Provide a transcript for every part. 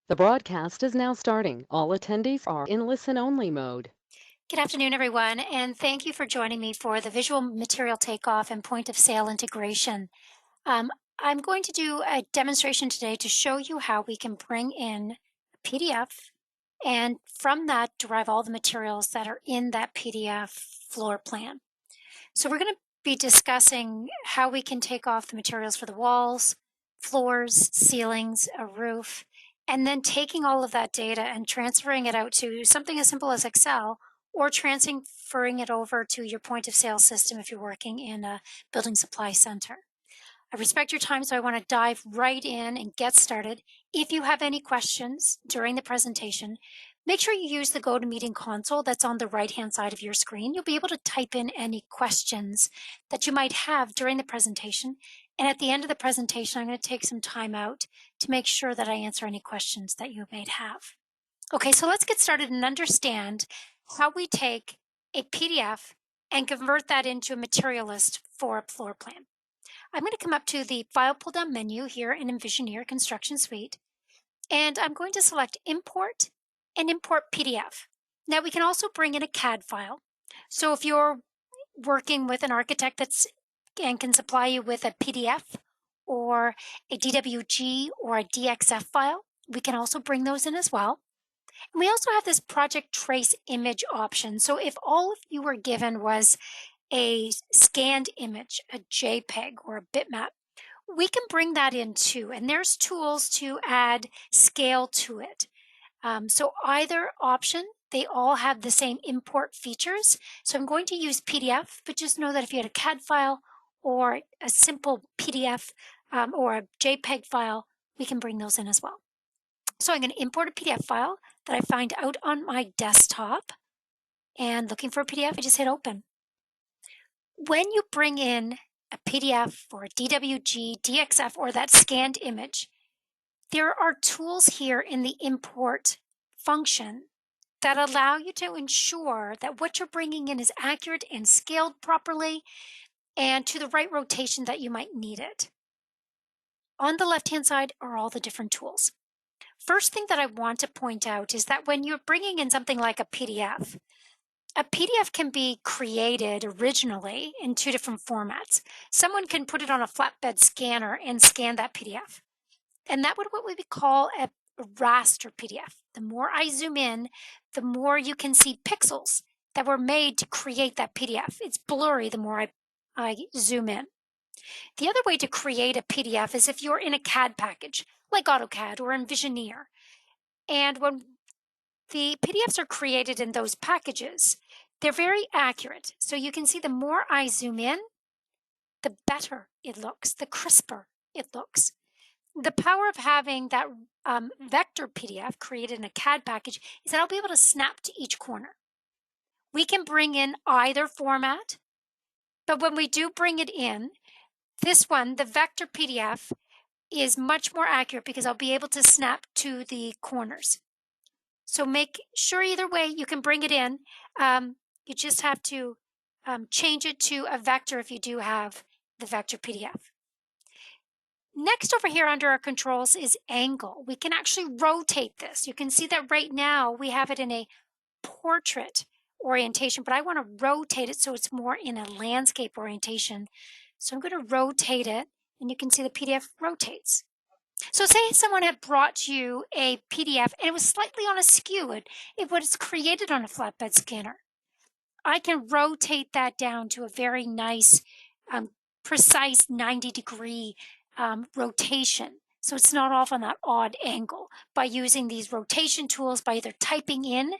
The broadcast is now starting. All attendees are in listen-only mode. Good afternoon, everyone, and thank you for joining me for the visual material takeoff and point of sale integration. Um, I'm going to do a demonstration today to show you how we can bring in a PDF and from that derive all the materials that are in that PDF floor plan. So we're going to be discussing how we can take off the materials for the walls, floors, ceilings, a roof, and then taking all of that data and transferring it out to something as simple as Excel or transferring it over to your point of sale system if you're working in a building supply center. I respect your time, so I want to dive right in and get started. If you have any questions during the presentation, make sure you use the GoToMeeting console that's on the right-hand side of your screen. You'll be able to type in any questions that you might have during the presentation. And at the end of the presentation, I'm going to take some time out to make sure that I answer any questions that you may have. Okay, so let's get started and understand how we take a PDF and convert that into a material list for a floor plan. I'm going to come up to the File pull-down menu here in Envisioneer Construction Suite, and I'm going to select Import and Import PDF. Now we can also bring in a CAD file. So if you're working with an architect and can supply you with a PDF or a DWG or a DXF file, we can also bring those in as well. And we also have this Project Trace Image option. So if all of you were given was a scanned image, a JPEG or a bitmap, we can bring that in too. And there's tools to add scale to it. So either option, they all have the same import features. So I'm going to use PDF, but just know that if you had a CAD file or a simple PDF or a JPEG file, we can bring those in as well. So I'm going to import a PDF file that I find out on my desktop. And looking for a PDF, I just hit open. When you bring in a PDF or a DWG, DXF, or that scanned image, there are tools here in the import function that allow you to ensure that what you're bringing in is accurate and scaled properly and to the right rotation that you might need it. On the left-hand side are all the different tools. First thing that I want to point out is that when you're bringing in something like a PDF can be created originally in two different formats. Someone can put it on a flatbed scanner and scan that PDF. And that would what we would call a raster PDF. The more I zoom in, the more you can see pixels that were made to create that PDF. It's blurry the more I zoom in. The other way to create a PDF is if you're in a CAD package, like AutoCAD or Envisioneer. And when the PDFs are created in those packages, they're very accurate. So you can see the more I zoom in, the better it looks, the crisper it looks. The power of having that vector PDF created in a CAD package is that I'll be able to snap to each corner. We can bring in either format, but when we do bring it in, this one, the vector PDF, is much more accurate because I'll be able to snap to the corners. So make sure either way you can bring it in. You just have to change it to a vector if you do have the vector PDF. Next over here under our controls is angle. We can actually rotate this. You can see that right now we have it in a portrait orientation, but I want to rotate it so it's more in a landscape orientation. So I'm going to rotate it, and you can see the PDF rotates. So say someone had brought you a PDF and it was slightly on a skew. It was created on a flatbed scanner. I can rotate that down to a very nice, precise 90-degree rotation. So it's not off on that odd angle by using these rotation tools by either typing in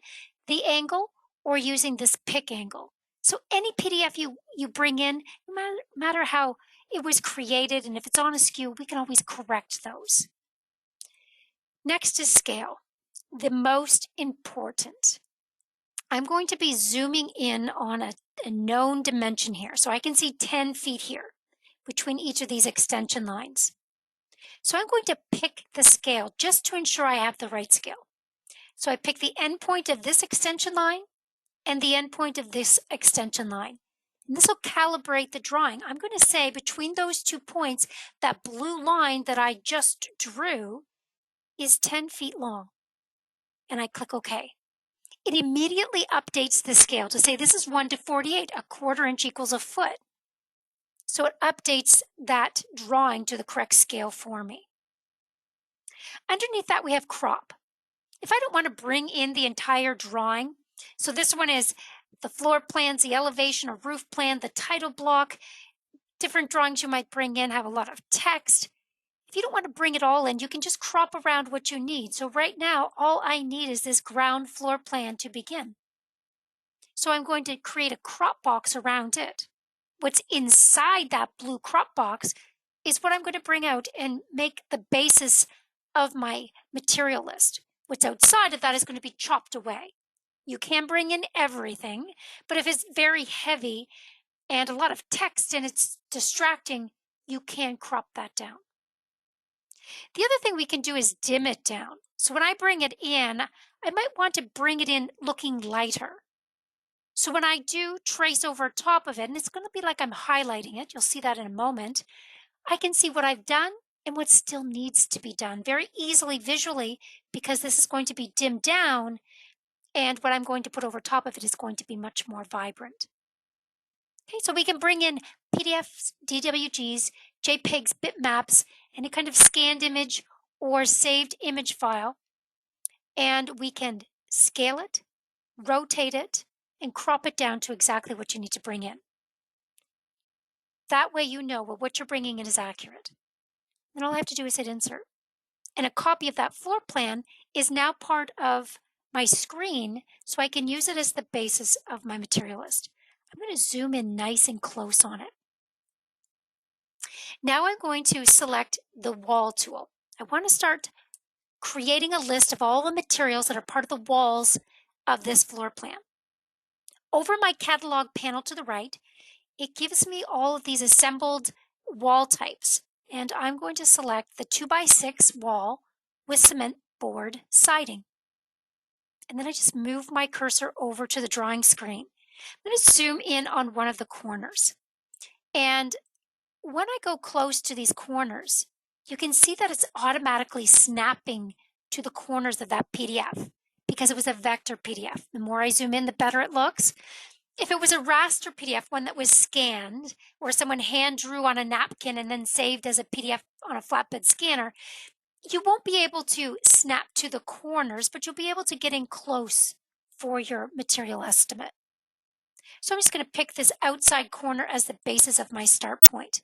the angle or using this pick angle. So any PDF you bring in, no matter how it was created, and if it's on a skew, we can always correct those. Next is scale, the most important. I'm going to be zooming in on a known dimension here. So I can see 10 feet here between each of these extension lines. So I'm going to pick the scale just to ensure I have the right scale. So I pick the endpoint of this extension line and the endpoint of this extension line. And this will calibrate the drawing. I'm going to say between those 2 points, that blue line that I just drew is 10 feet long, and I click OK. It immediately updates the scale to say this is 1 to 48, a quarter inch equals a foot. So it updates that drawing to the correct scale for me. Underneath that, we have crop. If I don't want to bring in the entire drawing, so this one is the floor plans, the elevation or roof plan, the title block, different drawings you might bring in have a lot of text. If you don't want to bring it all in, you can just crop around what you need. So right now, all I need is this ground floor plan to begin. So I'm going to create a crop box around it. What's inside that blue crop box is what I'm going to bring out and make the basis of my material list. What's outside of that is going to be chopped away. You can bring in everything, but if it's very heavy and a lot of text and it's distracting, you can crop that down. The other thing we can do is dim it down. So when I bring it in, I might want to bring it in looking lighter. So when I do trace over top of it, and it's going to be like I'm highlighting it, you'll see that in a moment, I can see what I've done and what still needs to be done very easily visually because this is going to be dimmed down and what I'm going to put over top of it is going to be much more vibrant. Okay, so we can bring in PDFs, DWGs, JPEGs, bitmaps, any kind of scanned image or saved image file, and we can scale it, rotate it, and crop it down to exactly what you need to bring in. That way you know what you're bringing in is accurate. Then all I have to do is hit insert. And a copy of that floor plan is now part of my screen, so I can use it as the basis of my material list. I'm going to zoom in nice and close on it. Now I'm going to select the wall tool. I want to start creating a list of all the materials that are part of the walls of this floor plan. Over my catalog panel to the right, it gives me all of these assembled wall types. And I'm going to select the 2x6 wall with cement board siding. And then I just move my cursor over to the drawing screen. I'm going to zoom in on one of the corners. And when I go close to these corners, you can see that it's automatically snapping to the corners of that PDF because it was a vector PDF. The more I zoom in, the better it looks. If it was a raster PDF, one that was scanned, or someone hand drew on a napkin and then saved as a PDF on a flatbed scanner, you won't be able to snap to the corners, but you'll be able to get in close for your material estimate. So I'm just going to pick this outside corner as the basis of my start point.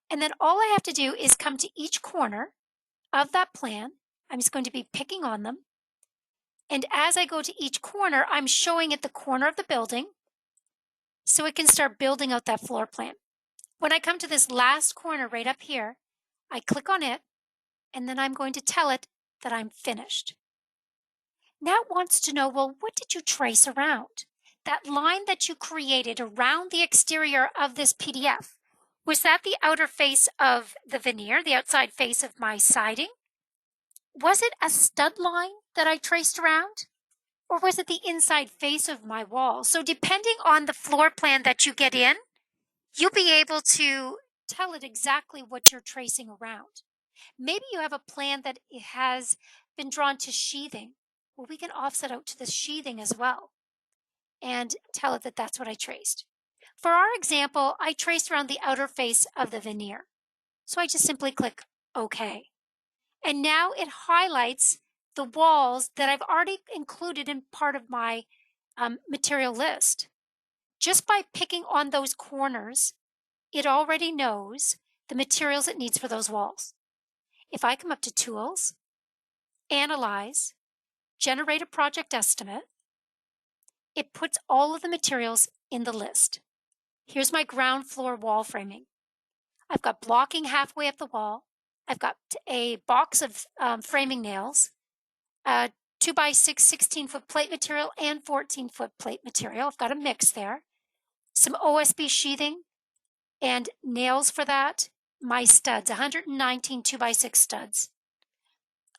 And then all I have to do is come to each corner of that plan. I'm just going to be picking on them. And as I go to each corner, I'm showing it the corner of the building so it can start building out that floor plan. When I come to this last corner right up here, I click on it, and then I'm going to tell it that I'm finished. Now it wants to know, well, what did you trace around? That line that you created around the exterior of this PDF, was that the outer face of the veneer, the outside face of my siding? Was it a stud line that I traced around? Or was it the inside face of my wall? So depending on the floor plan that you get in, you'll be able to tell it exactly what you're tracing around. Maybe you have a plan that has been drawn to sheathing. Well, we can offset out to the sheathing as well and tell it that that's what I traced. For our example, I traced around the outer face of the veneer. So I just simply click OK. And now it highlights the walls that I've already included in part of my material list. Just by picking on those corners, it already knows the materials it needs for those walls. If I come up to Tools, Analyze, Generate a Project Estimate, it puts all of the materials in the list. Here's my ground floor wall framing. I've got blocking halfway up the wall. I've got a box of framing nails, 2x6 16-foot plate material and 14-foot plate material. I've got a mix there. Some OSB sheathing and nails for that. My studs, 119 2x6 studs.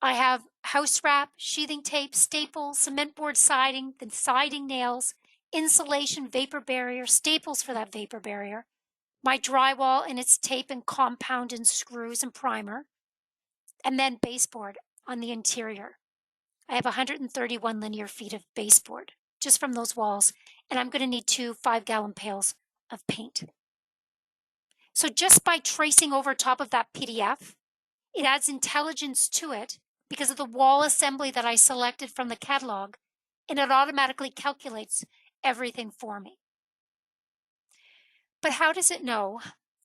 I have house wrap, sheathing tape, staples, cement board siding, the siding nails, insulation, vapor barrier, staples for that vapor barrier, my drywall and its tape and compound and screws and primer, and then baseboard. on the interior. I have 131 linear feet of baseboard just from those walls, and I'm going to need 2 5-gallon pails of paint. So just by tracing over top of that PDF, it adds intelligence to it because of the wall assembly that I selected from the catalog, and it automatically calculates everything for me. But how does it know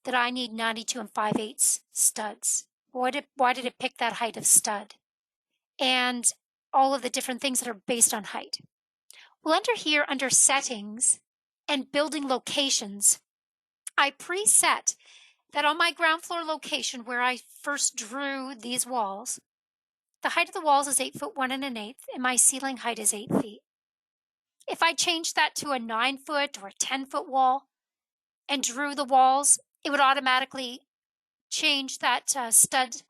that I need 92 and 5/8 studs? Why did it pick that height of stud? And all of the different things that are based on height. Well, under here, under settings and building locations, I preset that on my ground floor location where I first drew these walls, the height of the walls is 8'1" and 1/8", and my ceiling height is 8 feet. If I changed that to a 9-foot or a 10-foot wall and drew the walls, it would automatically change that stud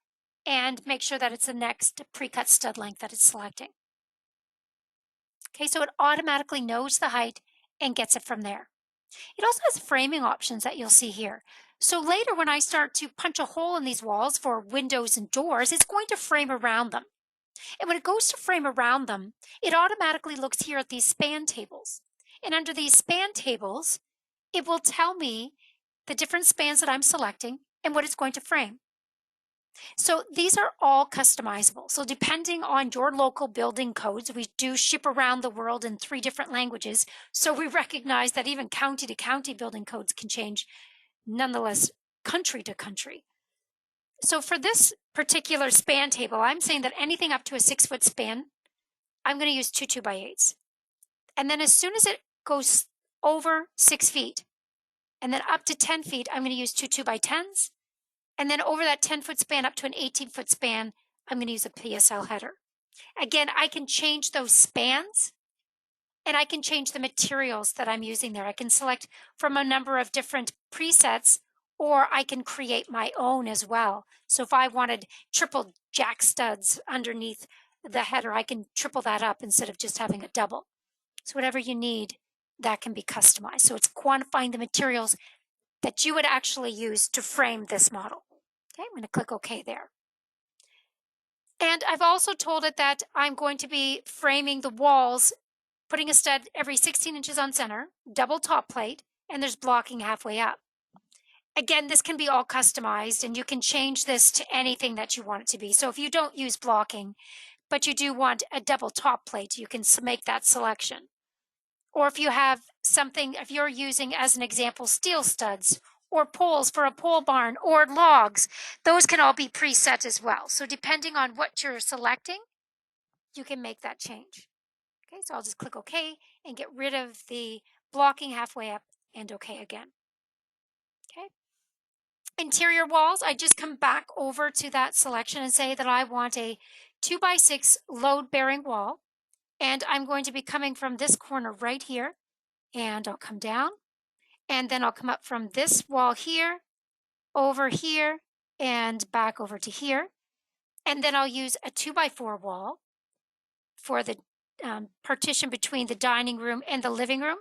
and make sure that it's the next pre-cut stud length that it's selecting. Okay, so it automatically knows the height and gets it from there. It also has framing options that you'll see here. So later when I start to punch a hole in these walls for windows and doors, it's going to frame around them. And when it goes to frame around them, it automatically looks here at these span tables. And under these span tables, it will tell me the different spans that I'm selecting and what it's going to frame. So these are all customizable. So depending on your local building codes, we do ship around the world in 3 different languages. So we recognize that even county to county building codes can change, nonetheless, country to country. So for this particular span table, I'm saying that anything up to a 6-foot span, I'm going to use 2 2x8s. And then as soon as it goes over 6 feet, and then up to 10 feet, I'm going to use 2 2x10s. And then over that 10-foot span up to an 18-foot span, I'm going to use a PSL header. Again, I can change those spans, and I can change the materials that I'm using there. I can select from a number of different presets, or I can create my own as well. So if I wanted triple jack studs underneath the header, I can triple that up instead of just having a double. So whatever you need, that can be customized. So it's quantifying the materials that you would actually use to frame this model. Okay, I'm going to click OK there. And I've also told it that I'm going to be framing the walls, putting a stud every 16 inches on center, double top plate, and there's blocking halfway up. Again, this can be all customized, and you can change this to anything that you want it to be. So if you don't use blocking, but you do want a double top plate, you can make that selection. Or if you have something, if you're using, as an example, steel studs or poles for a pole barn or logs, those can all be preset as well. So depending on what you're selecting, you can make that change. Okay, so I'll just click OK and get rid of the blocking halfway up and OK again. Okay. Interior walls, I just come back over to that selection and say that I want a 2x6 load-bearing wall. And I'm going to be coming from this corner right here, and I'll come down, and then I'll come up from this wall here, over here, and back over to here. And then I'll use a 2x4 wall for the partition between the dining room and the living room,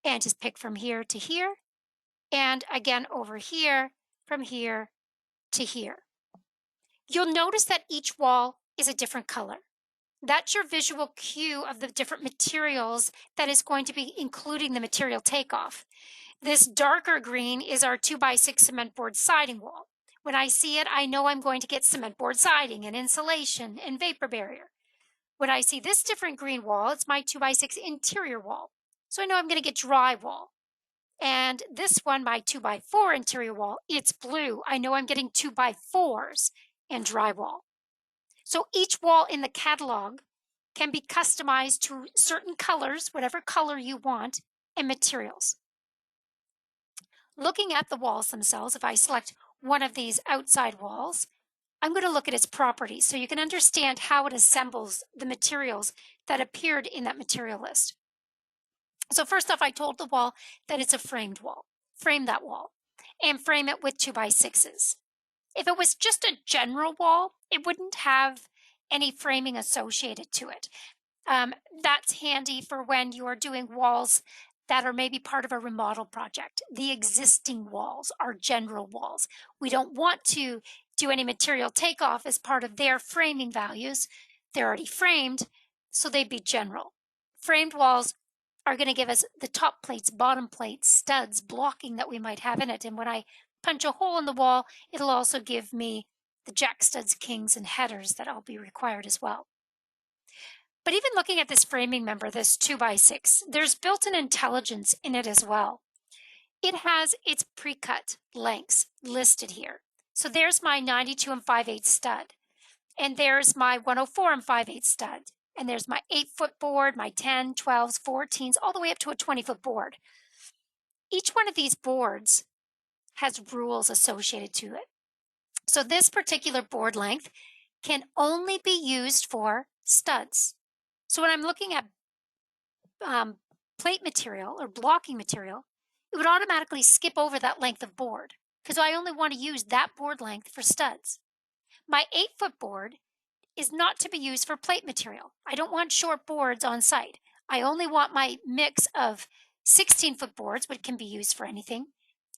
and just pick from here to here, and again over here, from here to here. You'll notice that each wall is a different color. That's your visual cue of the different materials that is going to be including the material takeoff. This darker green is our 2x6 cement board siding wall. When I see it, I know I'm going to get cement board siding and insulation and vapor barrier. When I see this different green wall, it's my 2x6 interior wall. So I know I'm going to get drywall. And this one, my 2x4 interior wall, it's blue. I know I'm getting 2x4s and drywall. So each wall in the catalog can be customized to certain colors, whatever color you want, and materials. Looking at the walls themselves, if I select one of these outside walls, I'm going to look at its properties so you can understand how it assembles the materials that appeared in that material list. So first off, I told the wall that it's a framed wall. Frame that wall and frame it with 2x6s. If it was just a general wall, it wouldn't have any framing associated to it. That's handy for when you are doing walls that are maybe part of a remodel project. The existing walls are general walls. We don't want to do any material takeoff as part of their framing values. They're already framed, so they'd be general. Framed walls are going to give us the top plates, bottom plates, studs, blocking that we might have in it. And when I punch a hole in the wall, it'll also give me the jack studs, kings, and headers that I'll be required as well. But even looking at this framing member, this 2x6, there's built-in intelligence in it as well. It has its pre-cut lengths listed here. So there's my 92 and 5/8 stud, and there's my 104 and 5/8 stud, and there's my 8-foot board, my 10, 12s, 14s, all the way up to a 20-foot board. Each one of these boards has rules associated to it. So this particular board length can only be used for studs. So when I'm looking at plate material or blocking material, it would automatically skip over that length of board because I only want to use that board length for studs. My 8-foot board is not to be used for plate material. I don't want short boards on site. I only want my mix of 16-foot boards, which can be used for anything,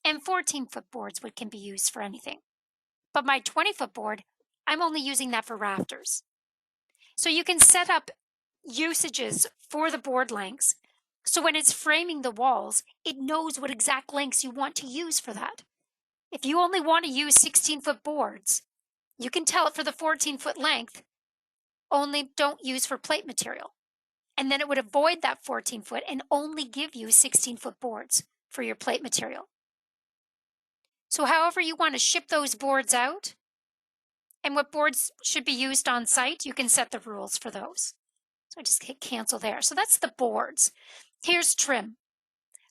and 14-foot boards, which can be used for anything. But my 20-foot board, I'm only using that for rafters. So you can set up usages for the board lengths. So when it's framing the walls, it knows what exact lengths you want to use for that. If you only want to use 16-foot boards, you can tell it for the 14-foot length, only don't use for plate material. And then it would avoid that 14-foot and only give you 16-foot boards for your plate material. So however you want to ship those boards out and what boards should be used on site, you can set the rules for those. So I just hit cancel there. So that's the boards. Here's trim.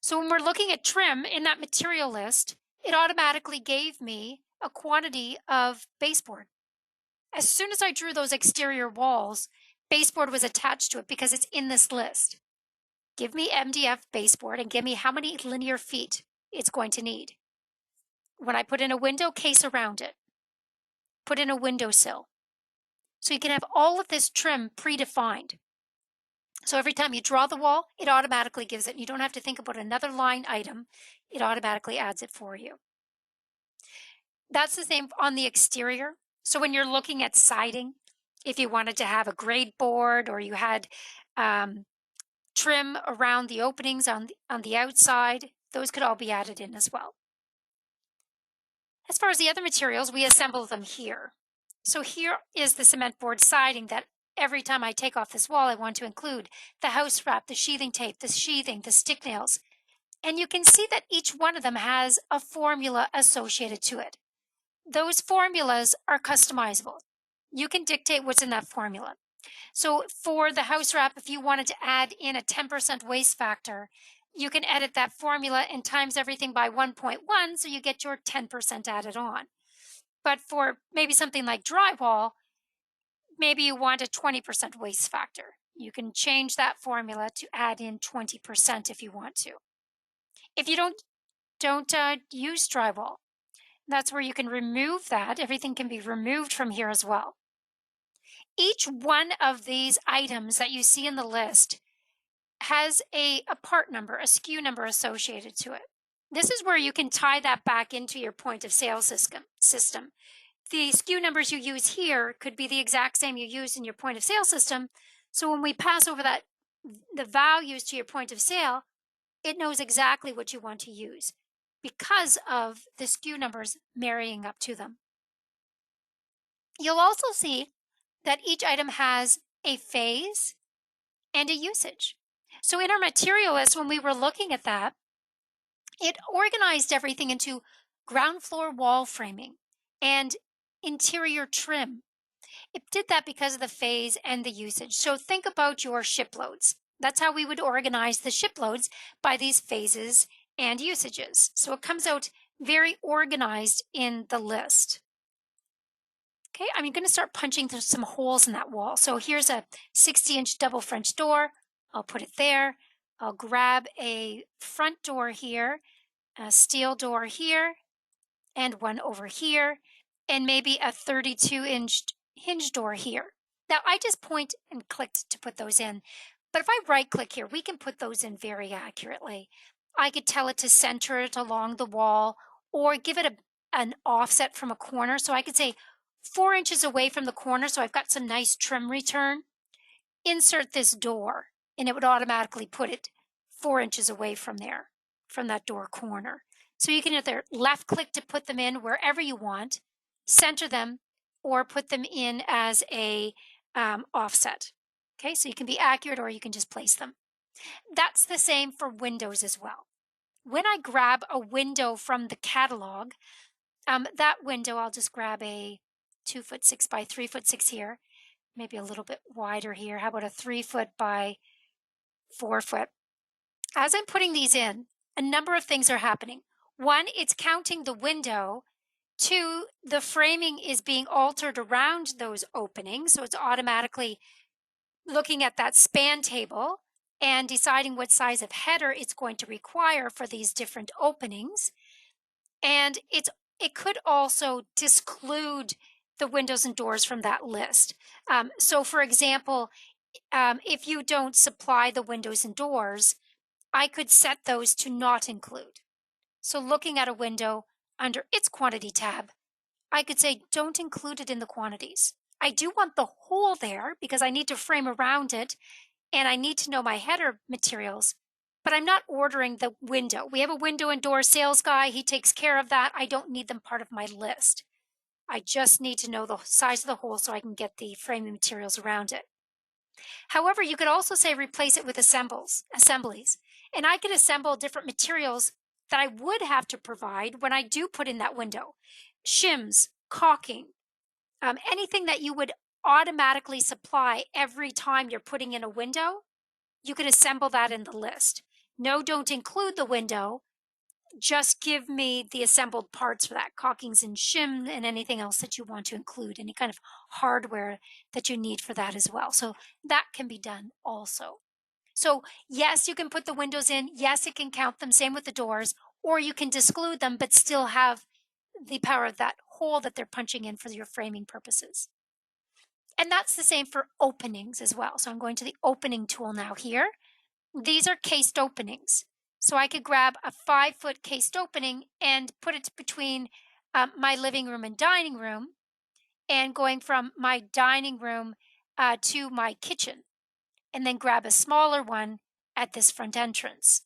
So when we're looking at trim in that material list, it automatically gave me a quantity of baseboard. As soon as I drew those exterior walls, baseboard was attached to it because it's in this list. Give me MDF baseboard and give me how many linear feet it's going to need. When I put in a window, case around it. Put in a windowsill. So you can have all of this trim predefined. So every time you draw the wall, it automatically gives it. You don't have to think about another line item. It automatically adds it for you. That's the same on the exterior. So when you're looking at siding, if you wanted to have a grade board or you had trim around the openings on the outside, those could all be added in as well. As far as the other materials, we assemble them here. So here is the cement board siding that every time I take off this wall, I want to include the house wrap, the sheathing tape, the sheathing, the stick nails. And you can see that each one of them has a formula associated to it. Those formulas are customizable. You can dictate what's in that formula. So for the house wrap, if you wanted to add in a 10% waste factor, you can edit that formula and times everything by 1.1 so you get your 10% added on. But for maybe something like drywall, maybe you want a 20% waste factor. You can change that formula to add in 20% if you want to. If you don't use drywall, that's where you can remove that. Everything can be removed from here as well. Each one of these items that you see in the list has a part number, a SKU number associated to it. This is where you can tie that back into your point of sale system. The SKU numbers you use here could be the exact same you use in your point of sale system. So when we pass over the values to your point of sale, it knows exactly what you want to use because of the SKU numbers marrying up to them. You'll also see that each item has a phase and a usage. So in our material list, when we were looking at that, it organized everything into ground floor wall framing and interior trim. It did that because of the phase and the usage. So think about your ship loads. That's how we would organize the ship loads, by these phases and usages. So it comes out very organized in the list. Okay, I'm going to start punching through some holes in that wall. So here's a 60-inch double French door. I'll put it there. I'll grab a front door here, a steel door here, and one over here, and maybe a 32-inch hinge door here. Now I just point and clicked to put those in, but if I right click here, we can put those in very accurately. I could tell it to center it along the wall or give it an offset from a corner. So I could say 4 inches away from the corner. So I've got some nice trim return. Insert this door, and it would automatically put it 4 inches away from there, from that door corner. So you can either left click to put them in wherever you want, center them, or put them in as a offset. Okay, so you can be accurate or you can just place them. That's the same for windows as well. When I grab a window from the catalog, that window, I'll just grab a 2'6" by 3'6" here, maybe a little bit wider here. How about a 3 foot by 4 foot? As I'm putting these in, a number of things are happening. One, it's counting the window. Two, the framing is being altered around those openings. So it's automatically looking at that span table and deciding what size of header it's going to require for these different openings. And it could also disclude the windows and doors from that list. So for example, if you don't supply the windows and doors, I could set those to not include. So looking at a window under its quantity tab, I could say don't include it in the quantities. I do want the whole there because I need to frame around it and I need to know my header materials, but I'm not ordering the window. We have a window and door sales guy. He takes care of that. I don't need them part of my list. I just need to know the size of the hole so I can get the framing materials around it. However, you could also say replace it with assemblies. And I could assemble different materials that I would have to provide when I do put in that window. Shims, caulking, anything that you would automatically supply every time you're putting in a window, you could assemble that in the list. No, don't include the window. Just give me the assembled parts for that, caulkings and shim and anything else that you want to include, any kind of hardware that you need for that as well. So that can be done also. So yes, you can put the windows in. Yes, it can count them. Same with the doors. Or you can disclude them, but still have the power of that hole that they're punching in for your framing purposes. And that's the same for openings as well. So I'm going to the opening tool now here. These are cased openings. So I could grab a 5-foot cased opening and put it between my living room and dining room, and going from my dining room to my kitchen, and then grab a smaller one at this front entrance.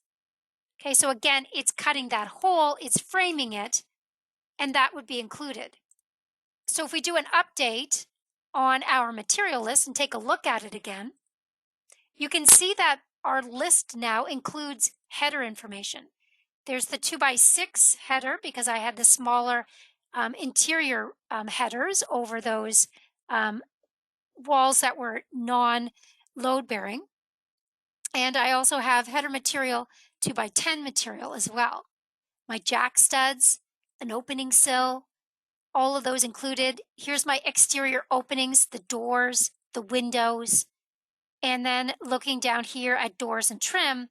Okay, so again, it's cutting that hole, it's framing it, and that would be included. So if we do an update on our material list and take a look at it again, you can see that our list now includes header information. There's the 2x6 header because I had the smaller interior headers over those walls that were non-load bearing. And I also have header material 2x10 material as well. My jack studs, an opening sill, all of those included. Here's my exterior openings, the doors, the windows. And then looking down here at doors and trim,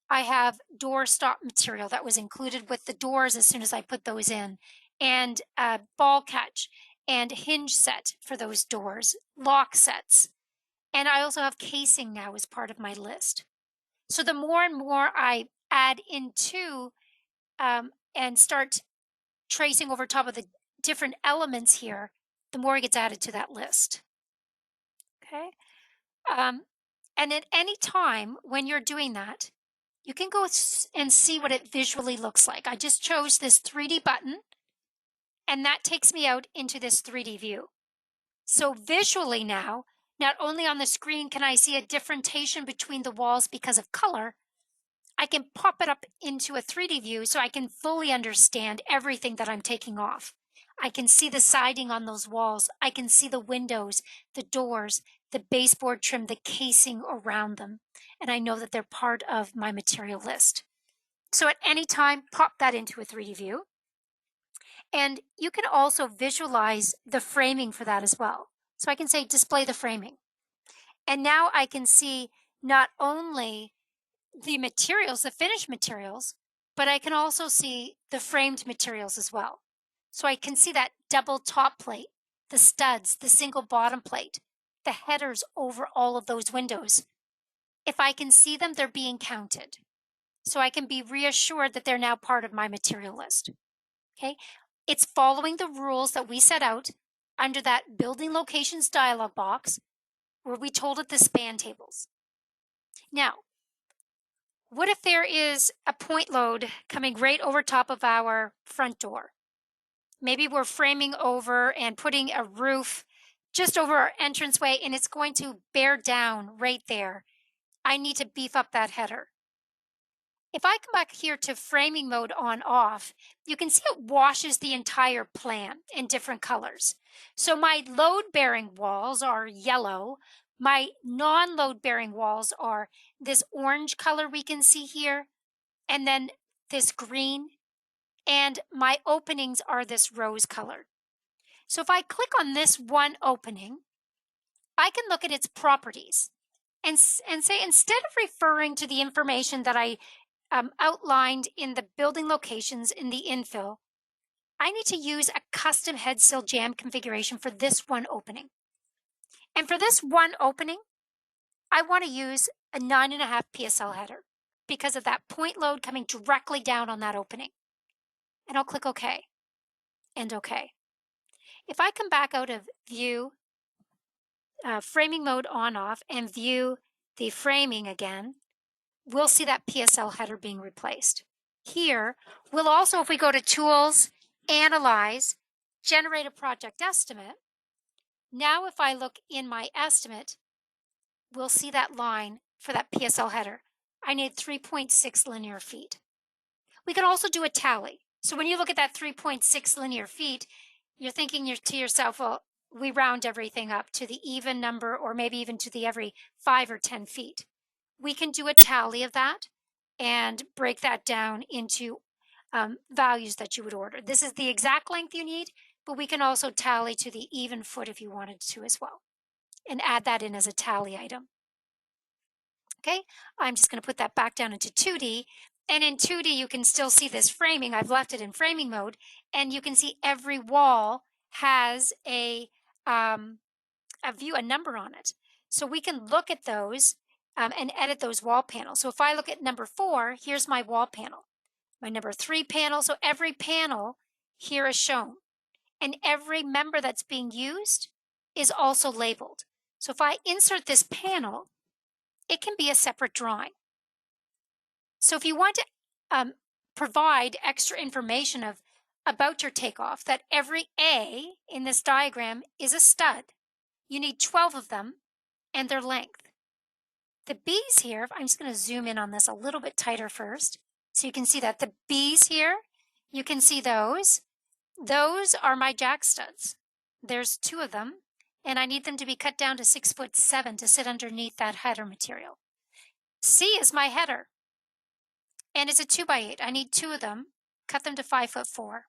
I have door stop material that was included with the doors as soon as I put those in, and a ball catch and hinge set for those doors, lock sets. And I also have casing now as part of my list. So the more and more I add into and start tracing over top of the different elements here, the more it gets added to that list. Okay. And at any time when you're doing that, you can go and see what it visually looks like. I just chose this 3D button, and that takes me out into this 3D view. So visually now, not only on the screen can I see a differentiation between the walls because of color, I can pop it up into a 3D view so I can fully understand everything that I'm taking off. I can see the siding on those walls. I can see the windows, the doors, the baseboard trim, the casing around them. And I know that they're part of my material list. So at any time, pop that into a 3D view. And you can also visualize the framing for that as well. So I can say display the framing. And now I can see not only the materials, the finished materials, but I can also see the framed materials as well. So I can see that double top plate, the studs, the single bottom plate, the headers over all of those windows. If I can see them, they're being counted. So I can be reassured that they're now part of my material list. Okay. It's following the rules that we set out under that building locations dialog box where we told it the span tables. Now, what if there is a point load coming right over top of our front door? Maybe we're framing over and putting a roof just over our entranceway and it's going to bear down right there. I need to beef up that header. If I come back here to framing mode on off, you can see it washes the entire plan in different colors. So my load bearing walls are yellow. My non-load bearing walls are this orange color we can see here, and then this green, and my openings are this rose color. So if I click on this one opening, I can look at its properties and say, instead of referring to the information that I outlined in the building locations in the infill, I need to use a custom head sill jam configuration for this one opening. And for this one opening, I want to use a 9.5 PSL header because of that point load coming directly down on that opening. And I'll click OK and OK. If I come back out of View, Framing Mode On Off, and view the framing again, we'll see that PSL header being replaced. Here, we'll also, if we go to Tools, Analyze, Generate a Project Estimate, now if I look in my estimate, we'll see that line for that PSL header. I need 3.6 linear feet. We can also do a tally. So when you look at that 3.6 linear feet, you're thinking to yourself, well, we round everything up to the even number or maybe even to the every 5 or 10 feet. We can do a tally of that and break that down into values that you would order. This is the exact length you need, but we can also tally to the even foot if you wanted to as well, and add that in as a tally item. Okay, I'm just going to put that back down into 2D. And in 2D, you can still see this framing. I've left it in framing mode, and you can see every wall has a view, a number on it. So we can look at those and edit those wall panels. So if I look at number 4, here's my wall panel. My number 3 panel, so every panel here is shown. And every member that's being used is also labeled. So if I insert this panel, it can be a separate drawing. So if you want to provide extra information about your takeoff, that every A in this diagram is a stud. You need 12 of them and their length. The B's here, I'm just going to zoom in on this a little bit tighter first. So you can see that the B's here, you can see those. Those are my jack studs. There's 2 of them, and I need them to be cut down to 6'7" to sit underneath that header material. C is my header, and it's a 2x8. I need 2 of them, cut them to 5'4".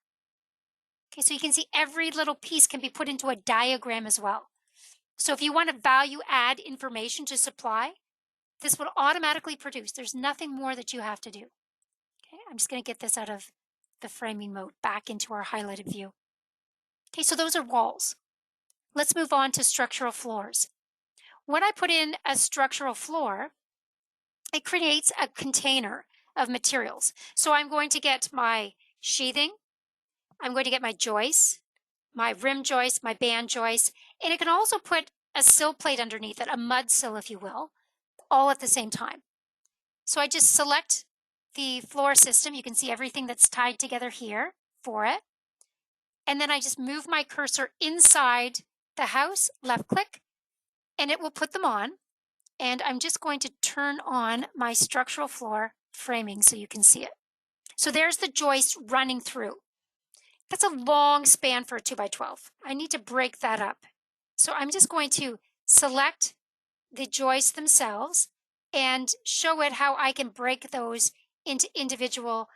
Okay, so you can see every little piece can be put into a diagram as well. So if you want to value add information to supply, this will automatically produce. There's nothing more that you have to do. Okay, I'm just going to get this out of the framing mode back into our highlighted view. Okay, so those are walls. Let's move on to structural floors. When I put in a structural floor, it creates a container of materials. So I'm going to get my sheathing, I'm going to get my joists, my rim joist, my band joist, and it can also put a sill plate underneath it, a mud sill if you will, all at the same time. So I just select the floor system. You can see everything that's tied together here for it. And then I just move my cursor inside the house, left click, and it will put them on. And I'm just going to turn on my structural floor framing so you can see it. So there's the joist running through. That's a long span for a 2x12. I need to break that up. So I'm just going to select the joists themselves and show it how I can break those into individual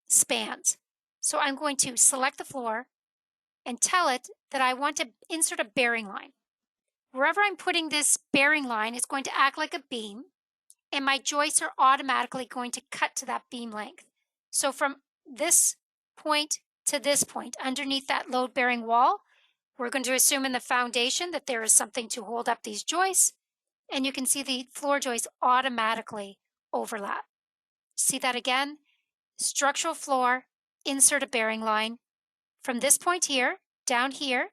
spans. So I'm going to select the floor and tell it that I want to insert a bearing line. Wherever I'm putting this bearing line, it's going to act like a beam, and my joists are automatically going to cut to that beam length. So from this point to this point, underneath that load-bearing wall, we're going to assume in the foundation that there is something to hold up these joists, and you can see the floor joists automatically overlap. See that again? Structural floor, insert a bearing line from this point here, down here,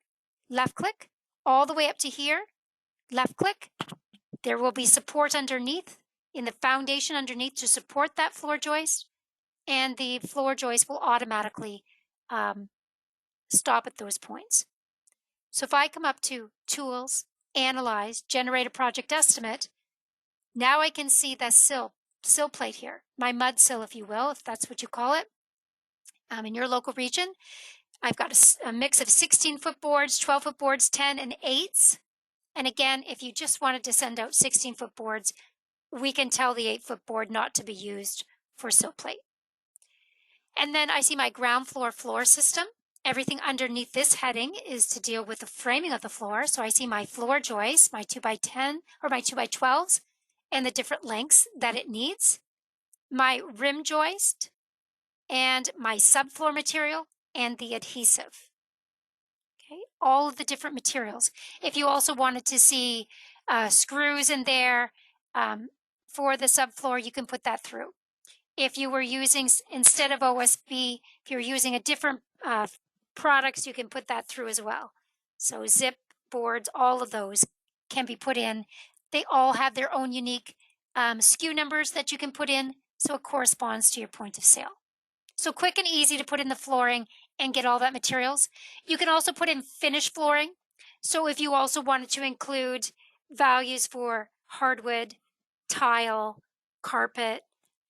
left click, all the way up to here, left click. There will be support underneath, in the foundation underneath to support that floor joist, and the floor joist will automatically stop at those points. So if I come up to Tools, Analyze, Generate a Project Estimate, now I can see the sill plate here, my mud sill, if you will, if that's what you call it, in your local region. I've got a mix of 16-foot boards, 12-foot boards, 10 and 8s. And again, if you just wanted to send out 16-foot boards, we can tell the 8-foot board not to be used for sill plate. And then I see my ground floor system. Everything underneath this heading is to deal with the framing of the floor. So I see my floor joist, my 2x10 or my 2x12s, and the different lengths that it needs, my rim joist, and my subfloor material, and the adhesive. Okay, all of the different materials. If you also wanted to see screws in there for the subfloor, you can put that through. If you were using, instead of OSB, if you're using a different products, you can put that through as well. So zip boards, all of those can be put in. They all have their own unique SKU numbers that you can put in, so it corresponds to your point of sale. So quick and easy to put in the flooring and get all that materials. You can also put in finished flooring. So if you also wanted to include values for hardwood, tile, carpet,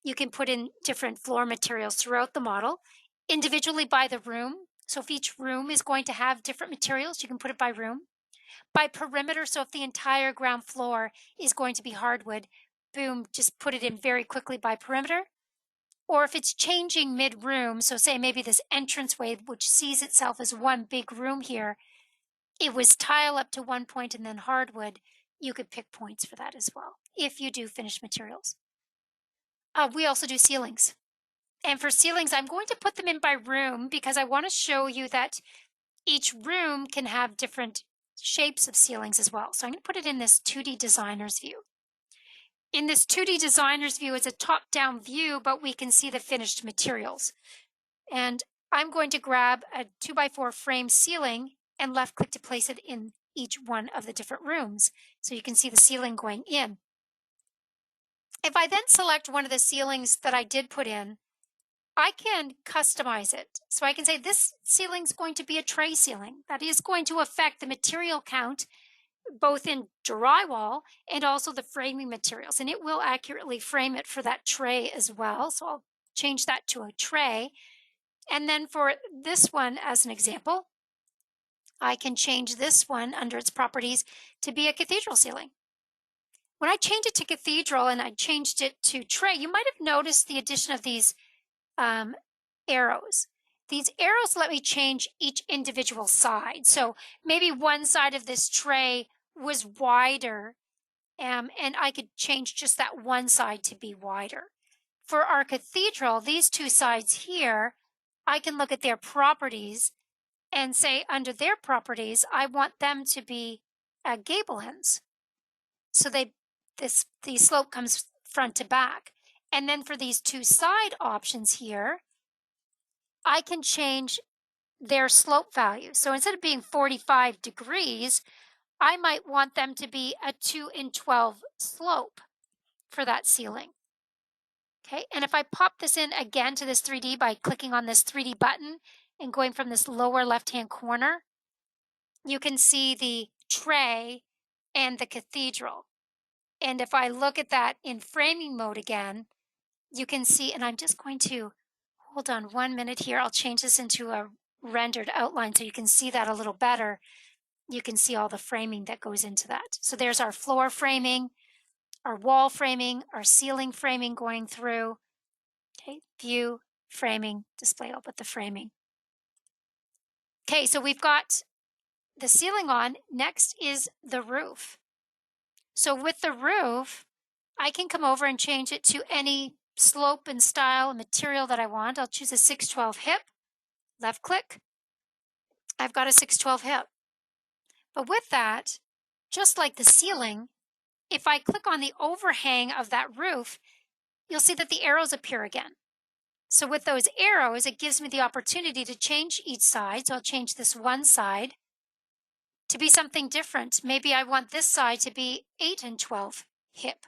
you can put in different floor materials throughout the model, individually by the room. So if each room is going to have different materials, you can put it by room. By perimeter, so if the entire ground floor is going to be hardwood, boom, just put it in very quickly by perimeter. Or if it's changing mid-room, so say maybe this entranceway, which sees itself as one big room here, it was tile up to one point and then hardwood, you could pick points for that as well, if you do finished materials. We also do ceilings. And for ceilings, I'm going to put them in by room because I want to show you that each room can have different shapes of ceilings as well. So I'm going to put it in this 2D designer's view. In this 2D designer's view, it's a top-down view, but we can see the finished materials. And I'm going to grab a 2x4 frame ceiling and left-click to place it in each one of the different rooms. So you can see the ceiling going in. If I then select one of the ceilings that I did put in, I can customize it. So I can say this ceiling is going to be a tray ceiling. That is going to affect the material count both in drywall and also the framing materials. And it will accurately frame it for that tray as well. So I'll change that to a tray. And then for this one, as an example, I can change this one under its properties to be a cathedral ceiling. When I change it to cathedral and I changed it to tray, you might have noticed the addition of these arrows. These arrows let me change each individual side. So maybe one side of this tray was wider, and I could change just that one side to be wider. For our cathedral, these two sides here, I can look at their properties and say under their properties, I want them to be gable ends. So the slope comes front to back. And then for these two side options here, I can change their slope value. So instead of being 45 degrees, I might want them to be a 2 in 12 slope for that ceiling. Okay, and if I pop this in again to this 3D by clicking on this 3D button and going from this lower left-hand corner, you can see the tray and the cathedral. And if I look at that in framing mode again, you can see, and I'm just going to, hold on 1 minute here, I'll change this into a rendered outline so you can see that a little better. You can see all the framing that goes into that. So there's our floor framing, our wall framing, our ceiling framing going through. Okay, view, framing, display all but the framing. Okay, so we've got the ceiling on. Next is the roof. So with the roof, I can come over and change it to any slope and style and material that I want. I'll choose a 612 hip, left click. I've got a 612 hip. But with that, just like the ceiling, if I click on the overhang of that roof, you'll see that the arrows appear again. So with those arrows, it gives me the opportunity to change each side. So I'll change this one side to be something different. Maybe I want this side to be 8 and 12 hip,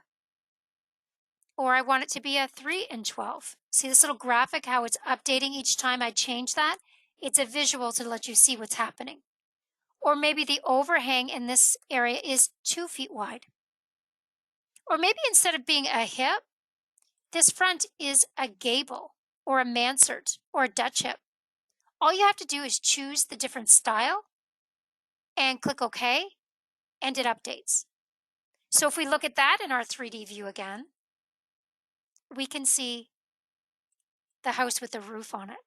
or I want it to be a 3 and 12. See this little graphic, how it's updating each time I change that? It's a visual to let you see what's happening. Or maybe the overhang in this area is 2 feet wide. Or maybe instead of being a hip, this front is a gable or a mansard or a Dutch hip. All you have to do is choose the different style and click OK, and it updates. So if we look at that in our 3D view again, we can see the house with the roof on it.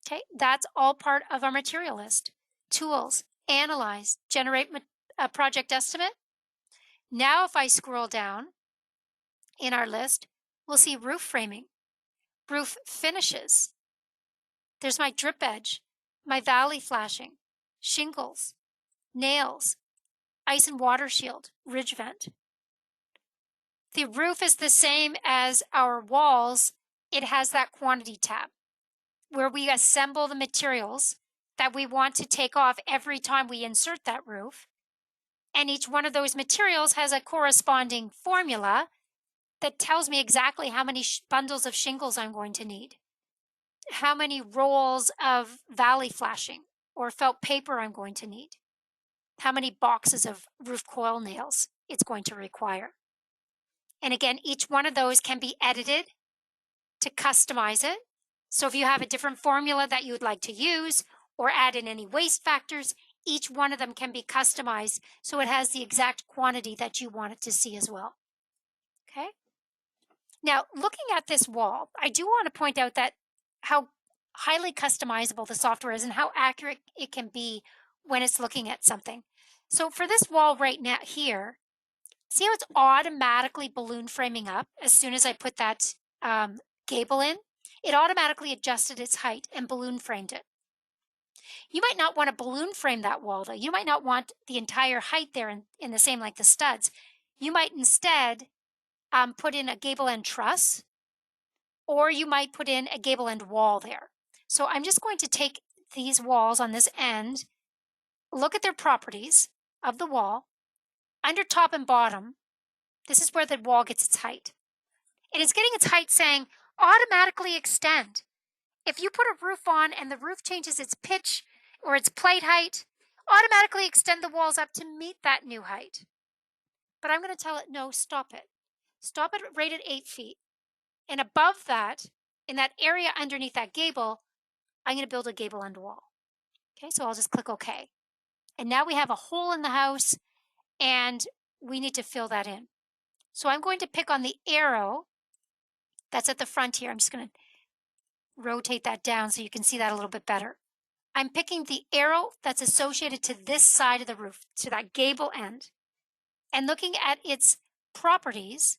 Okay, that's all part of our material list. Tools, analyze, generate a project estimate. Now if I scroll down in our list, we'll see roof framing, roof finishes. There's my drip edge, my valley flashing, shingles, nails, ice and water shield, ridge vent. The roof is the same as our walls. It has that quantity tab where we assemble the materials that we want to take off every time we insert that roof. And each one of those materials has a corresponding formula that tells me exactly how many bundles of shingles I'm going to need, how many rolls of valley flashing or felt paper I'm going to need, how many boxes of roof coil nails it's going to require. And again, each one of those can be edited to customize it. So if you have a different formula that you would like to use or add in any waste factors, each one of them can be customized so it has the exact quantity that you want it to see as well. Okay. Now, looking at this wall, I do want to point out that how highly customizable the software is and how accurate it can be when it's looking at something. So for this wall right now here, see how it's automatically balloon framing up as soon as I put that gable in? It automatically adjusted its height and balloon framed it. You might not want to balloon frame that wall though. You might not want the entire height there in the same like the studs. You might instead put in a gable end truss, or you might put in a gable end wall there. So I'm just going to take these walls on this end, look at their properties of the wall. Under top and bottom, this is where the wall gets its height. It is getting its height saying automatically extend. If you put a roof on and the roof changes its pitch or its plate height, automatically extend the walls up to meet that new height. But I'm going to tell it, no, stop it. Stop it right at 8 feet. And above that, in that area underneath that gable, I'm going to build a gable end wall. Okay, so I'll just click OK. And now we have a hole in the house and we need to fill that in. So I'm going to pick on the arrow that's at the front here. I'm just going to rotate that down so you can see that a little bit better. I'm picking the arrow that's associated to this side of the roof, to that gable end. And looking at its properties,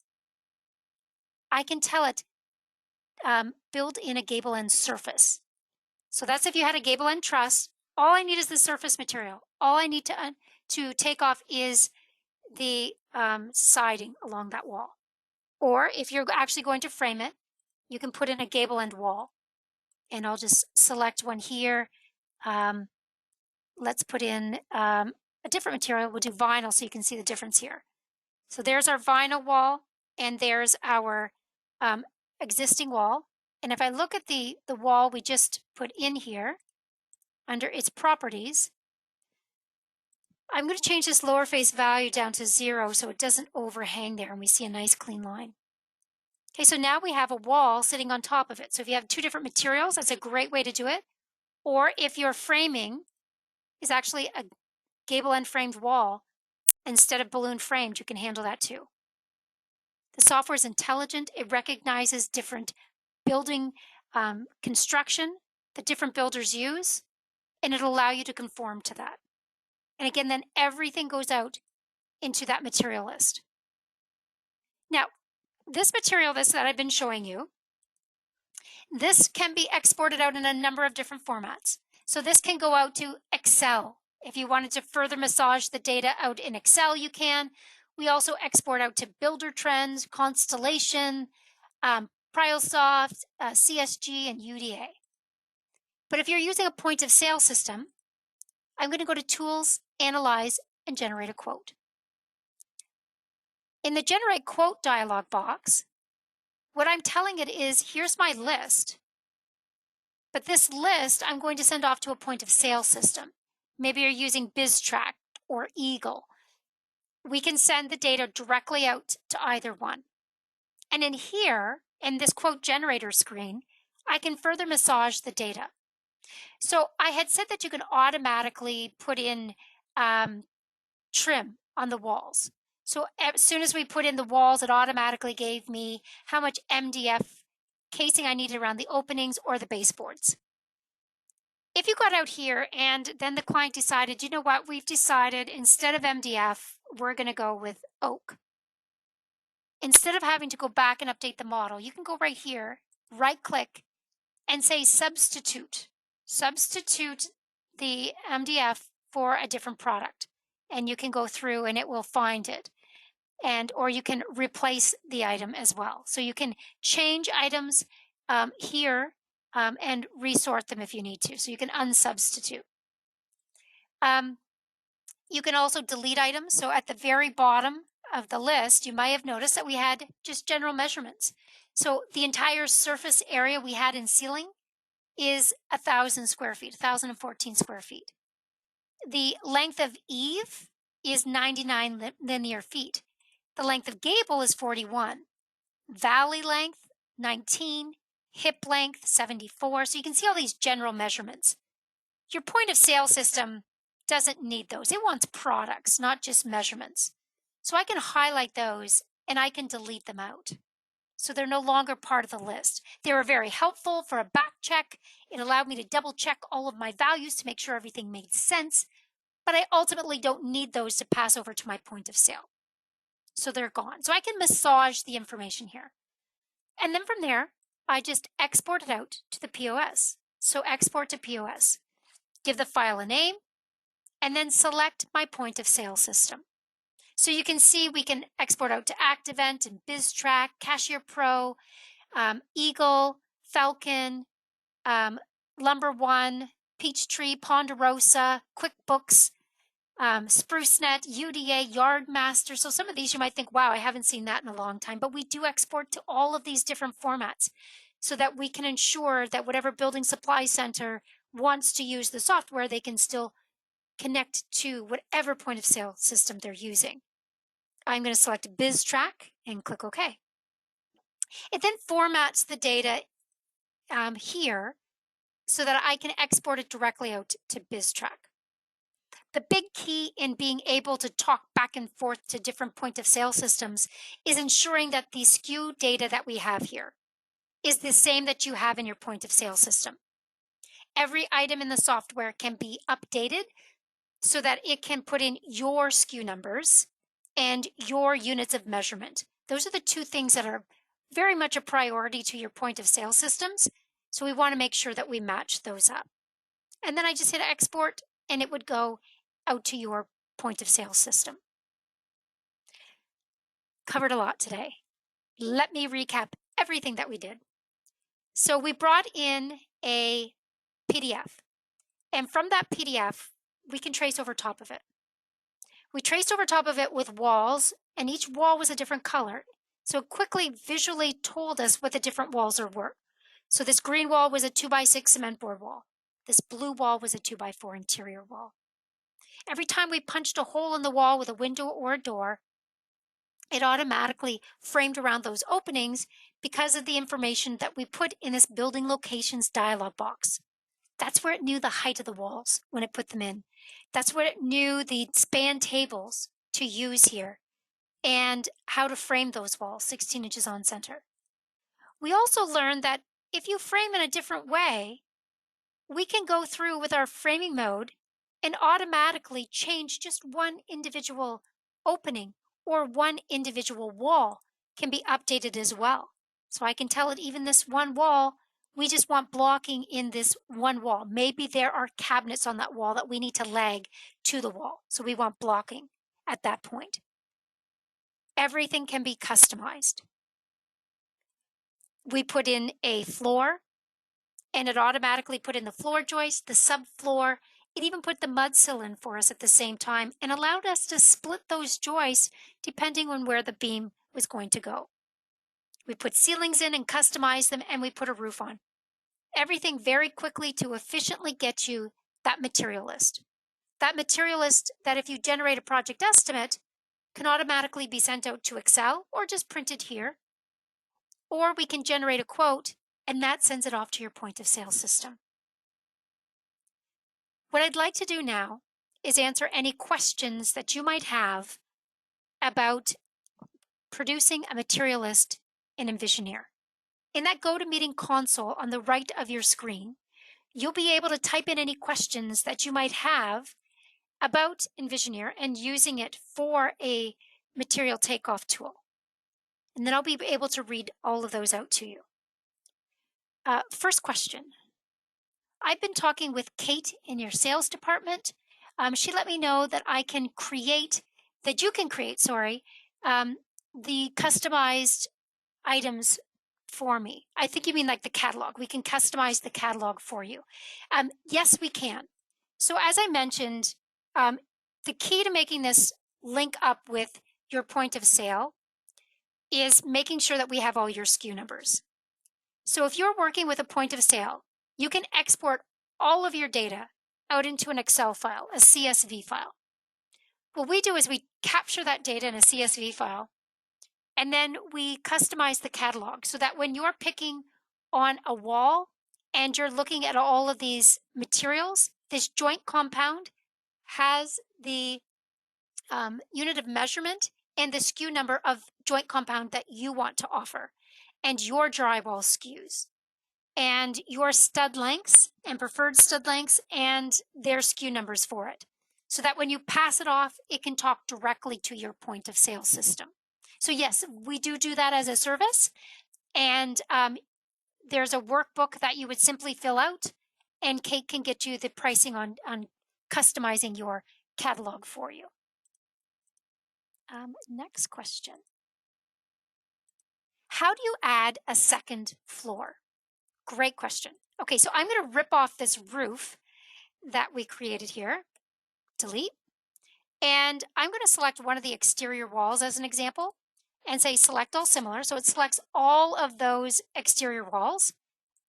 I can tell it build in a gable end surface. So that's if you had a gable end truss. All I need is the surface material. All I need to take off is the siding along that wall. Or if you're actually going to frame it, you can put in a gable end wall. And I'll just select one here. Let's put in a different material. We'll do vinyl so you can see the difference here. So there's our vinyl wall, and there's our existing wall. And if I look at the wall we just put in here, under its properties, I'm going to change this lower face value down to 0 so it doesn't overhang there and we see a nice clean line. Okay, so now we have a wall sitting on top of it. So if you have two different materials, that's a great way to do it. Or if your framing is actually a gable end framed wall, instead of balloon framed, you can handle that too. The software is intelligent. It recognizes different building construction that different builders use, and it'll allow you to conform to that. And again, then everything goes out into that material list. Now, this material list that I've been showing you, this can be exported out in a number of different formats. So this can go out to Excel. If you wanted to further massage the data out in Excel, you can. We also export out to Builder Trends, Constellation, Priosoft, CSG, and UDA. But if you're using a point of sale system, I'm going to go to Tools, Analyze, and Generate a Quote. In the Generate Quote dialog box, what I'm telling it is, here's my list. But this list, I'm going to send off to a point of sale system. Maybe you're using BizTrack or Eagle. We can send the data directly out to either one. And in here, in this quote generator screen, I can further massage the data. So I had said that you can automatically put in trim on the walls. So as soon as we put in the walls, it automatically gave me how much MDF casing I needed around the openings or the baseboards. If you got out here and then the client decided, you know what, we've decided instead of MDF, we're going to go with oak. Instead of having to go back and update the model, you can go right here, right click, and say substitute. Substitute the MDF for a different product. And you can go through and it will find it. Or you can replace the item as well. So you can change items here and resort them if you need to. So you can unsubstitute. You can also delete items. So at the very bottom of the list, you might have noticed that we had just general measurements. So the entire surface area we had in ceiling is 1,000 square feet, 1,014 square feet. The length of eave is 99 linear feet. The length of gable is 41. Valley length, 19. Hip length, 74. So you can see all these general measurements. Your point of sale system doesn't need those. It wants products, not just measurements. So I can highlight those and I can delete them out. So they're no longer part of the list. They were very helpful for a back check. It allowed me to double check all of my values to make sure everything made sense. But I ultimately don't need those to pass over to my point of sale. So they're gone. So I can massage the information here. And then from there, I just export it out to the POS. So export to POS. Give the file a name, and then select my point of sale system. So you can see we can export out to ActEvent and BizTrack, Cashier Pro, Eagle, Falcon, Lumber One, Peachtree, Ponderosa, QuickBooks, SpruceNet, UDA, Yardmaster. So some of these you might think, wow, I haven't seen that in a long time, but we do export to all of these different formats so that we can ensure that whatever building supply center wants to use the software, they can still connect to whatever point of sale system they're using. I'm going to select BizTrack and click OK. It then formats the data here so that I can export it directly out to BizTrack. The big key in being able to talk back and forth to different point of sale systems is ensuring that the SKU data that we have here is the same that you have in your point of sale system. Every item in the software can be updated so that it can put in your SKU numbers and your units of measurement. Those are the two things that are very much a priority to your point of sale systems. So we want to make sure that we match those up. And then I just hit export and it would go out to your point of sale system. Covered a lot today. Let me recap everything that we did. So we brought in a PDF, and from that PDF, we can trace over top of it. We traced over top of it with walls, and each wall was a different color. So it quickly visually told us what the different walls were. So this green wall was a 2x6 cement board wall. This blue wall was a 2x4 interior wall. Every time we punched a hole in the wall with a window or a door, it automatically framed around those openings because of the information that we put in this building locations dialog box. That's where it knew the height of the walls when it put them in. That's where it knew the span tables to use here and how to frame those walls, 16 inches on center. We also learned that if you frame in a different way, we can go through with our framing mode and automatically change just one individual opening or one individual wall can be updated as well. So I can tell it even this one wall, we just want blocking in this one wall. Maybe there are cabinets on that wall that we need to lag to the wall. So we want blocking at that point. Everything can be customized. we put in a floor, and it automatically put in the floor joist, the subfloor. It even put the mud sill in for us at the same time and allowed us to split those joists depending on where the beam was going to go. We put ceilings in and customized them, and we put a roof on. Everything very quickly to efficiently get you that material list. That material list that if you generate a project estimate can automatically be sent out to Excel or just printed here. Or we can generate a quote and that sends it off to your point of sale system. What I'd like to do now is answer any questions that you might have about producing a material list in Envisioneer. In that GoToMeeting console on the right of your screen, you'll be able to type in any questions that you might have about Envisioneer and using it for a material takeoff tool. And then I'll be able to read all of those out to you. First question. I've been talking with Kate in your sales department. She let me know that you can create, the customized items for me. I think you mean like the catalog. We can customize the catalog for you. Yes, we can. So as I mentioned, the key to making this link up with your point of sale is making sure that we have all your SKU numbers. So if you're working with a point of sale, you can export all of your data out into an Excel file, a CSV file. What we do is we capture that data in a CSV file, and then we customize the catalog so that when you're picking on a wall and you're looking at all of these materials, this joint compound has the unit of measurement and the SKU number of joint compound that you want to offer, and your drywall SKUs, and your stud lengths and preferred stud lengths and their SKU numbers for it, so that when you pass it off, it can talk directly to your point of sale system. So yes, we do that as a service, and there's a workbook that you would simply fill out, and Kate can get you the pricing on customizing your catalog for you. Next question. How do you add a second floor? Great question. Okay, so I'm going to rip off this roof that we created here. Delete. And I'm going to select one of the exterior walls as an example and say select all similar. So it selects all of those exterior walls.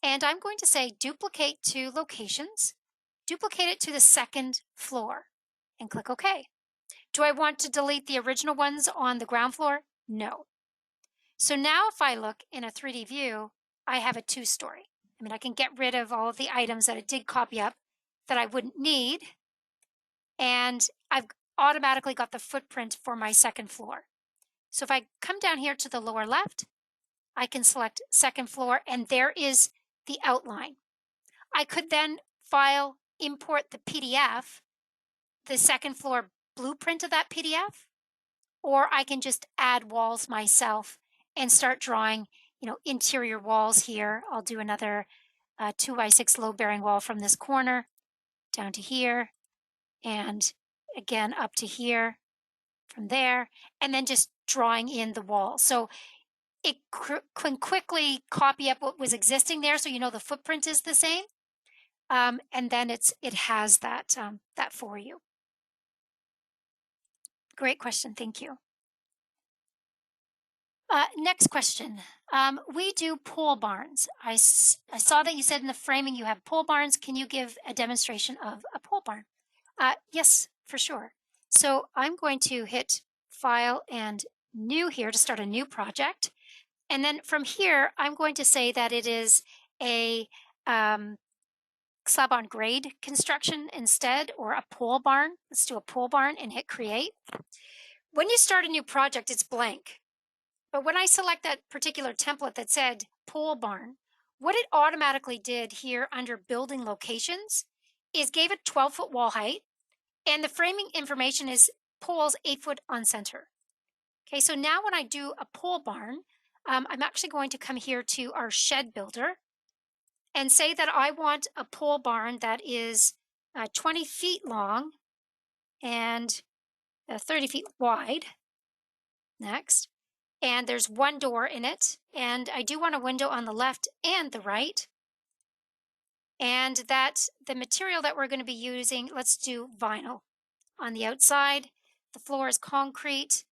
And I'm going to say duplicate to locations, duplicate it to the second floor, and click OK. Do I want to delete the original ones on the ground floor? No. So now if I look in a 3D view, I have a two-story. I mean, I can get rid of all of the items that it did copy up that I wouldn't need. And I've automatically got the footprint for my second floor. So if I come down here to the lower left, I can select second floor, and there is the outline. I could then file, import the PDF, the second floor blueprint of that PDF, or I can just add walls myself and start drawing, interior walls here. I'll do another 2x6 load-bearing wall from this corner down to here, and again up to here from there, and then just drawing in the wall. So it can quickly copy up what was existing there, so the footprint is the same, and then it has that for you. Great question, thank you. Next question. We do pole barns. I saw that you said in the framing you have pole barns. Can you give a demonstration of a pole barn? Yes, for sure. So I'm going to hit File and New here to start a new project. And then from here, I'm going to say that it is a slab on grade construction instead, or a pole barn. Let's do a pole barn and hit Create. When you start a new project, it's blank. But when I select that particular template that said pole barn, what it automatically did here under building locations is gave it 12-foot wall height, and the framing information is poles 8 foot on center. Okay, so now when I do a pole barn, I'm actually going to come here to our shed builder and say that I want a pole barn that is 20 feet long and 30 feet wide. Next. and there's one door in it, and I do want a window on the left and the right, and that the material that we're going to be using, let's do vinyl. On the outside, the floor is concrete.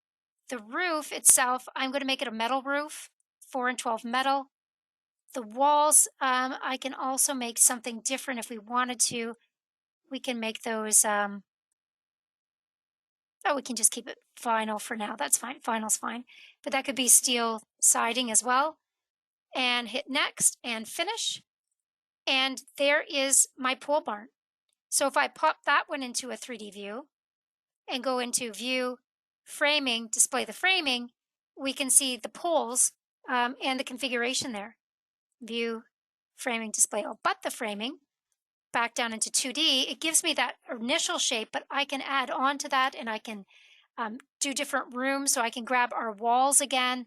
The roof itself, I'm going to make it a metal roof, 4 and 12 metal. The walls, I can also make something different if we wanted to. We can make those, oh, we can just keep it vinyl for now. That's fine. Vinyl's fine. But that could be steel siding as well. And hit next and finish. And there is my pole barn. So if I pop that one into a 3D view and go into view, framing, display the framing, we can see the poles and the configuration there. View, framing, display, oh, but the framing. Back down into 2D, it gives me that initial shape, but I can add on to that and I can do different rooms. So I can grab our walls again,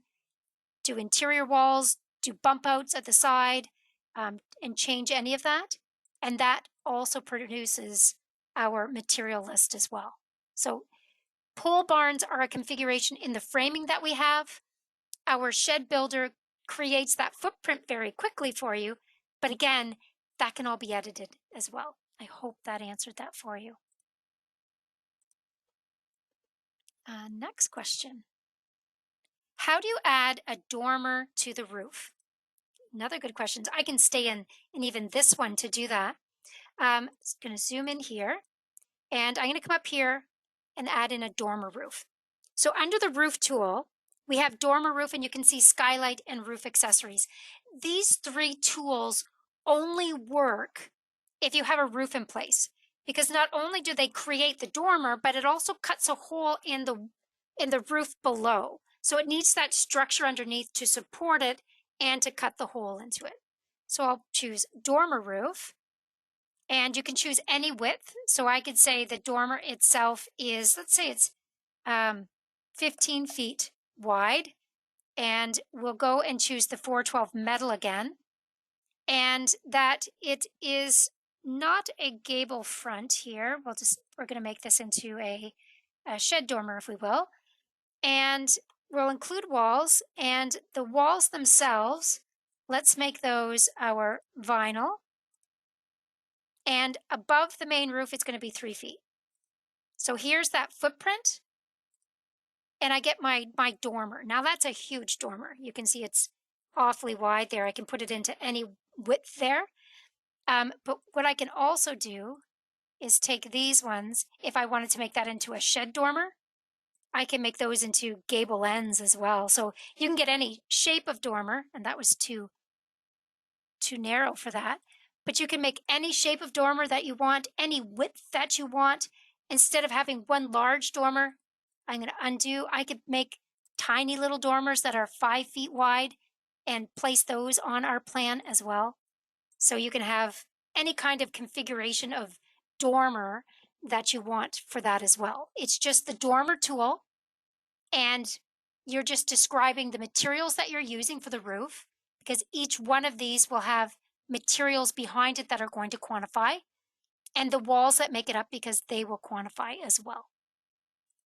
do interior walls, do bump outs at the side, and change any of that. And that also produces our material list as well. So pole barns are a configuration in the framing that we have. Our shed builder creates that footprint very quickly for you. But again, that can all be edited as well. I hope that answered that for you. Next question. How do you add a dormer to the roof? Another good question. I can stay in even this one to do that. I'm going to zoom in here, and I'm going to come up here and add in a dormer roof. So under the roof tool, we have dormer roof, and you can see skylight and roof accessories. These three tools only work if you have a roof in place, because not only do they create the dormer, but it also cuts a hole in the roof below. So it needs that structure underneath to support it and to cut the hole into it. So I'll choose dormer roof, and you can choose any width. So I could say the dormer itself is, let's say it's 15 feet wide, and we'll go and choose the 412 metal again, and that it is not a gable front here. We're going to make this into a shed dormer, if we will, and we'll include walls, and the walls themselves, let's make those our vinyl, and above the main roof it's going to be 3 feet. So here's that footprint, and I get my dormer. Now that's a huge dormer. You can see it's awfully wide there. I can put it into any width there. But what I can also do is take these ones. If I wanted to make that into a shed dormer, I can make those into gable ends as well. So you can get any shape of dormer, and that was too narrow for that. But you can make any shape of dormer that you want, any width that you want. Instead of having one large dormer, I'm going to undo. I could make tiny little dormers that are 5 feet wide and place those on our plan as well. So you can have any kind of configuration of dormer that you want for that as well. It's just the dormer tool, and you're just describing the materials that you're using for the roof, because each one of these will have materials behind it that are going to quantify, and the walls that make it up, because they will quantify as well.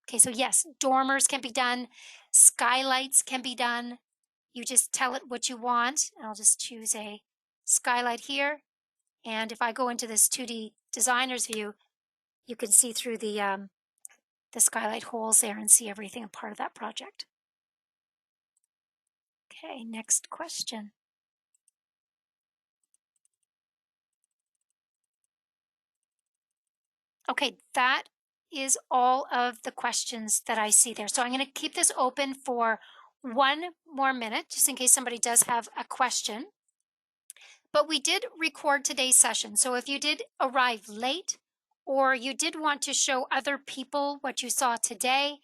Okay, so yes, dormers can be done, skylights can be done. You just tell it what you want. I'll just choose a skylight here. And if I go into this 2D designer's view, you can see through the skylight holes there and see everything a part of that project. Okay, next question. Okay, that is all of the questions that I see there. So I'm going to keep this open for 1 more minute, just in case somebody does have a question. But we did record today's session. So if you did arrive late, or you did want to show other people what you saw today,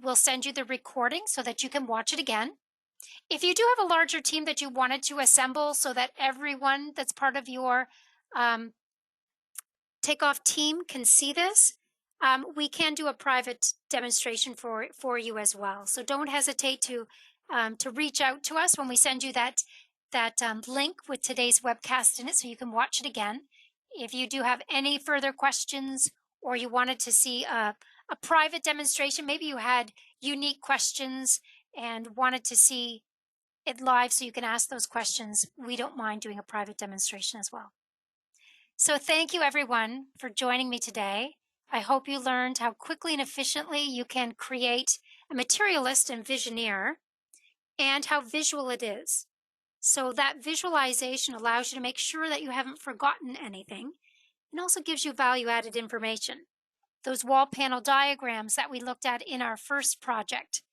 we'll send you the recording so that you can watch it again. If you do have a larger team that you wanted to assemble so that everyone that's part of your Takeoff team can see this, we can do a private demonstration for you as well. So don't hesitate to reach out to us when we send you that link with today's webcast in it so you can watch it again. If you do have any further questions, or you wanted to see a private demonstration, maybe you had unique questions and wanted to see it live so you can ask those questions, we don't mind doing a private demonstration as well. So thank you everyone for joining me today. I hope you learned how quickly and efficiently you can create a material list in Envisioneer and how visual it is. So that visualization allows you to make sure that you haven't forgotten anything and also gives you value-added information. Those wall panel diagrams that we looked at in our first project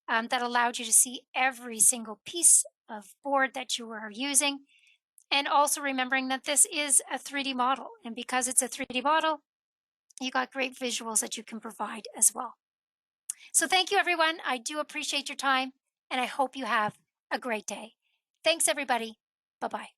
that allowed you to see every single piece of board that you are using, and also remembering that this is a 3D model. And because it's a 3D model, you got great visuals that you can provide as well. So thank you, everyone. I do appreciate your time, and I hope you have a great day. Thanks, everybody. Bye-bye.